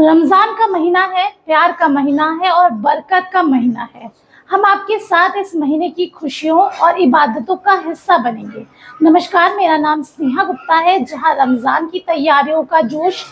रमजान का महीना है, प्यार का महीना है और बरकत का महीना है। हम आपके साथ इस महीने की खुशियों और इबादतों का हिस्सा बनेंगे। नमस्कार, मेरा नाम स्नेहा गुप्ता है। जहां रमजान की तैयारियों का जोश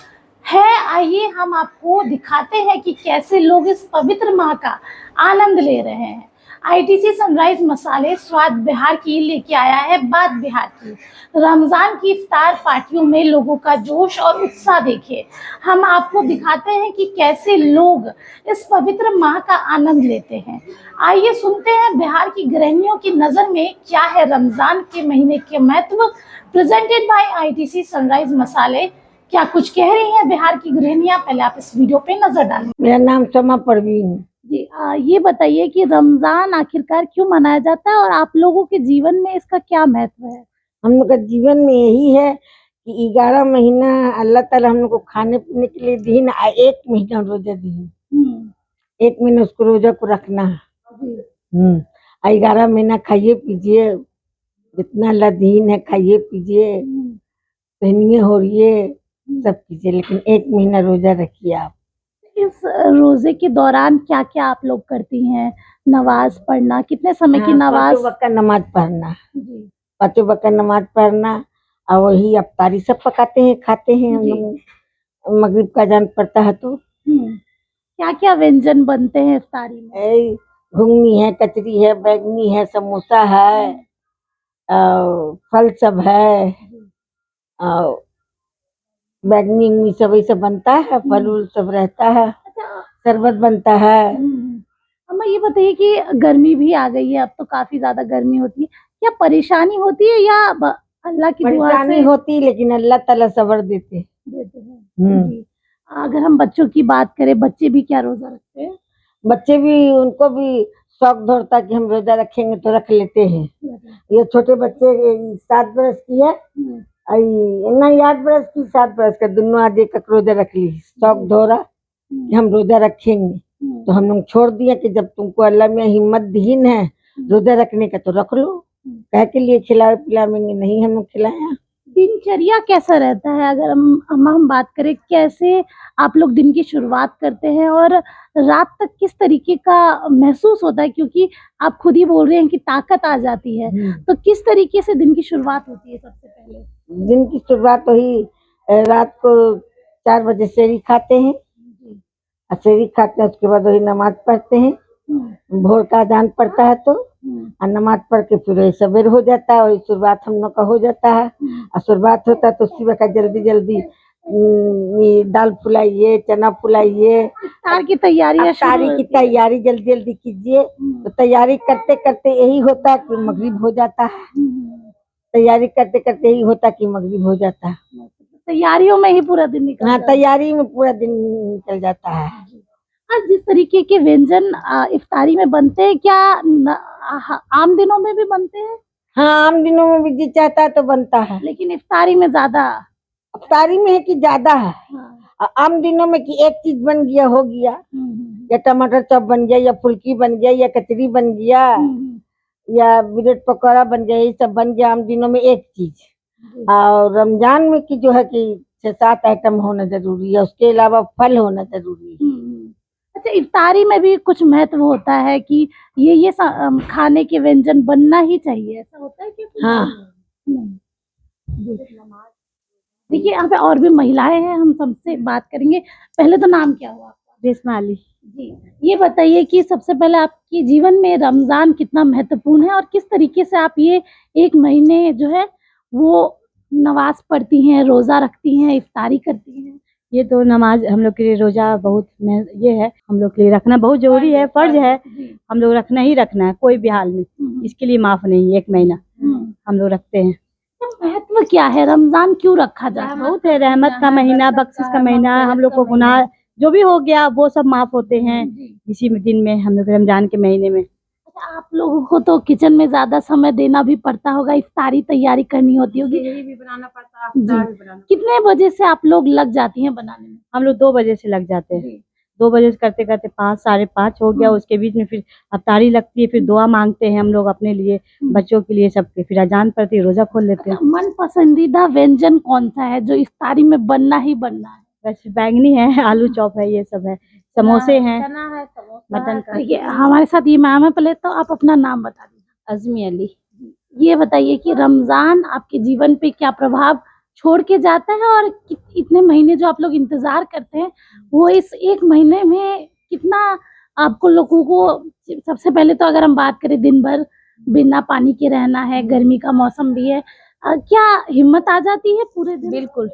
है, आइए हम आपको दिखाते हैं कि कैसे लोग इस पवित्र माह का आनंद ले रहे हैं। आईटीसी सनराइज मसाले स्वाद बिहार की लेके आया है बात बिहार की। रमजान की इफ्तार पार्टियों में लोगों का जोश और उत्साह देखिए। हम आपको दिखाते हैं कि कैसे लोग इस पवित्र माह का आनंद लेते हैं। आइए सुनते हैं बिहार की गृहिणियों की नजर में क्या है रमजान के महीने के महत्व। प्रेजेंटेड बाय आईटीसी सनराइज मसाले। क्या कुछ कह रही हैं बिहार की गृहिणियां, पहले आप इस वीडियो पे नजर डालें। मेरा नाम समा परवीन है। जी, ये बताइए कि रमजान आखिरकार क्यों मनाया जाता है और आप लोगों के जीवन में इसका क्या महत्व है? हम लोग का जीवन में यही है कि 11 महीना अल्लाह ताला हम लोग को खाने पीने के लिए दी ना, 1 महीना रोजा दी। 1 महीना उसको रोजा को रखना है। 11 महीना खाइए पीजिए, जितना अल्लाह दीन है खाइए पीजिए, पहनिए ओढ़िए, सब कीजिए, लेकिन 1 महीना रोजा रखिए आप। इस रोजे के दौरान क्या क्या आप लोग करती हैं? नमाज पढ़ना, कितने समय की नमाज? 5 वक्त का नमाज पढ़ना, जी 5 वक्त का नमाज पढ़ना, और वही अफ्तारी सब पकाते हैं खाते हैं हम लोग। मगरिब का अजान पड़ता है तो क्या क्या व्यंजन बनते हैं इफ्तारी में? घुगनी है, कचरी है, बैगनी है, समोसा है, फल सब है, और बैगनी उगनी सब सब बनता है, फल उल सब रहता है, शरबत बनता है। अम्मा ये बताइए कि गर्मी भी आ गई है, अब तो काफी ज्यादा गर्मी होती है, क्या परेशानी होती है या अल्लाह की दुआ परेशानी से होती, लेकिन अल्लाह ताला सब्र देते हैं। जी। अगर हम बच्चों की बात करें, बच्चे भी क्या रोजा रखते हैं? बच्चे भी, उनको भी शौक दौड़ता कि हम रोजा रखेंगे तो रख लेते हैं। ये छोटे बच्चे 7 बरस की है, 8 बरस की, 7 बरस का, दोनों आज एक रोजा रख ली। शौक दौड़ा कि हम रोजा रखेंगे, तो हम लोग छोड़ दिया कि जब तुमको अल्लाह में हिम्मत दीन है रोजा रखने का तो रख लो। कह के लिए खिलाए पिलाएंगे नहीं, हम लोग खिलाया। दिनचर्या कैसा रहता है? अगर हम बात करें, कैसे आप लोग दिन की शुरुआत करते हैं और रात तक किस तरीके का महसूस होता है? क्योंकि आप खुद ही बोल रहे हैं कि ताकत आ जाती है, तो किस तरीके से दिन की शुरुआत होती है? सबसे पहले दिन की शुरुआत वही रात को 4 बजे सेहरी खाते हैं, सेहरी खाते हैं, उसके बाद वही नमाज पढ़ते हैं। भोर का अजान पड़ता है तो और नमाज पढ़ के फिर सवेर हो जाता है, वही शुरुआत हम लोग का हो जाता है। और शुरुआत होता है तो उसी वक्त जल्दी जल्दी दाल फुलाइए, चना फुलाइए, इफ्तार की तैयारी जल्दी जल्दी कीजिए। तो तैयारी करते करते यही होता है कि मगरिब हो जाता है। तैयारी करते करते यही होता है कि मगरिब हो जाता है। तैयारियों में ही पूरा दिन निकल हाँ, तैयारी में पूरा दिन निकल जाता है। और जिस तरीके के व्यंजन इफ्तारी में बनते हैं, क्या आम दिनों में भी बनते हैं? हाँ, आम दिनों में भी जी चाहता है तो बनता है, लेकिन इफ्तारी में ज्यादा। इफ्तारी में है कि ज्यादा है। आम दिनों में कि एक चीज बन गया हो गया, या टमाटर चॉप बन गया, या फुल्की बन गया, या कचरी बन गया, या ब्रेड पकौड़ा बन गया, ये सब बन गया आम दिनों में एक चीज। और रमजान में की जो है कि 6-7 आइटम होना जरूरी है, उसके अलावा फल होना जरूरी है। अच्छा, इफ्तारी में भी कुछ महत्व होता है कि ये खाने के व्यंजन बनना ही चाहिए, ऐसा होता है कि? हाँ, देखिए यहाँ पे और भी महिलाएं हैं, हम सबसे बात करेंगे। पहले तो नाम क्या हुआ आपका? रेशमा अली। जी, ये बताइए कि सबसे पहले आपके जीवन में रमजान कितना महत्वपूर्ण है और किस तरीके से आप ये 1 महीने जो है वो नमाज पढ़ती हैं, रोजा रखती हैं, इफ्तारी करती हैं? ये तो नमाज हम लोग के लिए रोजा बहुत ये है, हम लोग के लिए रखना बहुत जरूरी है, फर्ज है। हम लोग रखना ही रखना है, कोई भी हाल में, इसके लिए माफ नहीं। 1 महीना हम लोग रखते हैं। महत्व क्या है? रमजान क्यों रखा जाता है? बहुत है, रहमत का महीना, बख्शिश का महीना, हम लोग को गुनाह जो भी हो गया वो सब माफ होते हैं इसी दिन में, हम लोग रमजान के महीने में। आप लोगों को तो किचन में ज्यादा समय देना भी पड़ता होगा, इफ्तारी तैयारी करनी होती होगी, भी बनाना पड़ता है। कितने बजे से आप लोग लग जाती हैं बनाने में? हम लोग 2 बजे से लग जाते हैं। 2 बजे से करते करते 5 साढ़े 5 हो गया। उसके बीच में फिर इफ्तारी लगती है, फिर दुआ मांगते हैं हम लोग अपने लिए, बच्चों के लिए, सबके, फिर अजान पड़ती है, रोजा खोल लेते हैं। मन पसंदीदा व्यंजन कौन सा है जो इफ्तारी में बनना ही बनना है? वैसे बैंगनी है, आलू चॉप है, ये सब है, समोसे हैं, चना है, समोसा मटन है, का। देखिए हमारे साथ ये मैम है, पहले तो आप अपना नाम बता दीजिए। अजमी अली। ये बताइए कि रमजान आपके जीवन पे क्या प्रभाव छोड़ के जाता है, और इतने महीने जो आप लोग इंतजार करते हैं, वो इस एक महीने में कितना आपको लोगों को, सबसे पहले तो अगर हम बात करें, दिन भर बिना पानी के रहना है, गर्मी का मौसम भी है, क्या हिम्मत आ जाती है पूरे दिन? बिल्कुल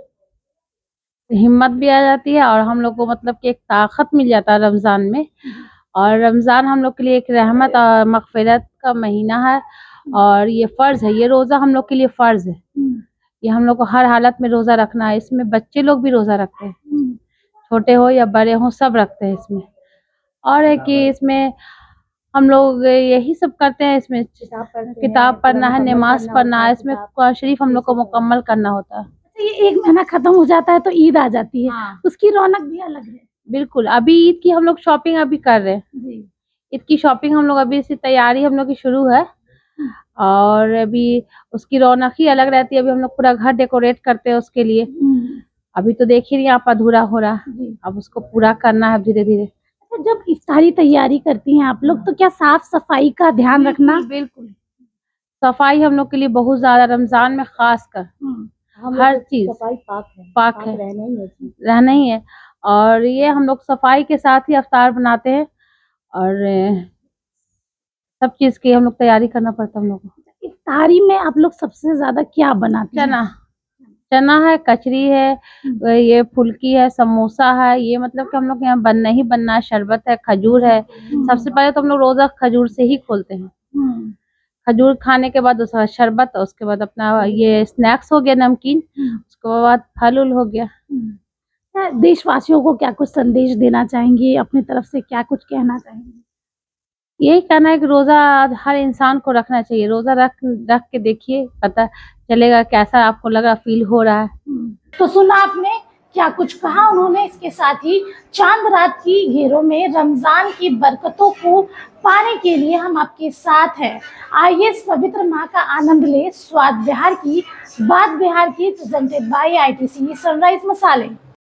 हिम्मत भी आ जाती है, और हम लोग को मतलब कि एक ताकत मिल जाता है रमजान में। और रमजान हम लोग के लिए एक रहमत और मगफिरत का महीना है, और ये फर्ज है, ये रोजा हम लोग के लिए फर्ज है। ये हम लोग को हर हालत में रोजा रखना है। इसमें बच्चे लोग भी रोजा रखते हैं, छोटे हो या बड़े हो, सब रखते हैं इसमें। और है कि इसमें हम लोग यही सब करते हैं, इसमें किताब पढ़ना है, नमाज पढ़ना है, इसमें कुरान शरीफ हम लोग को मुकम्मल करना होता है। ये एक महीना खत्म हो जाता है तो ईद आ जाती है, हाँ। उसकी रौनक भी अलग है। बिल्कुल, अभी ईद की हम लोग शॉपिंग अभी कर रहे हैं। जी। ईद की शॉपिंग हम लोग अभी से, तैयारी हम लोग की शुरू है, और अभी उसकी रौनक ही अलग रहती है। अभी हम लोग पूरा घर डेकोरेट करते हैं उसके लिए। अभी तो देख ही रही हैं आप, अधूरा हो रहा है, जी। अब उसको पूरा करना है धीरे धीरे। अच्छा, जब इफ्तारी तैयारी करती हैं आप लोग, तो क्या साफ सफाई का ध्यान रखना? बिल्कुल सफाई हम लोग के लिए बहुत ज्यादा, रमजान में खास कर हर चीज सफाई पाक है, रहना ही है। रहना ही है। और ये हम लोग सफाई के साथ ही अफ्तार बनाते हैं, और सब चीज की हम लोग तैयारी करना पड़ता है हम लोग को। इफ्तारी में आप लोग सबसे ज्यादा क्या बनाते हैं? चना है, कचरी है, ये फुल्की है, समोसा है, ये मतलब कि हम लोग के यहाँ बनना ही बनना है। शरबत है, खजूर है। सबसे पहले तो हम लोग रोजा खजूर से ही खोलते हैं। खजूर खाने के बाद उसका शरबत, और उसके बाद अपना ये स्नैक्स हो गया, नमकीन, उसके बाद फल उल हो गया। देशवासियों को क्या कुछ संदेश देना चाहेंगे, अपनी तरफ से क्या कुछ कहना चाहेंगे? यही कहना है कि रोजा हर इंसान को रखना चाहिए। रोजा रख के देखिए, पता चलेगा कैसा आपको लगा, फील हो रहा है। तो सुना आपने क्या कुछ कहा उन्होंने। इसके साथ ही चांद रात की घेरों में रमजान की बरकतों को पाने के लिए हम आपके साथ हैं। आइए इस पवित्र माह का आनंद ले। स्वाद बिहार की, बात बिहार की, प्रेजेंटेड बाय ITC सनराइज मसाले।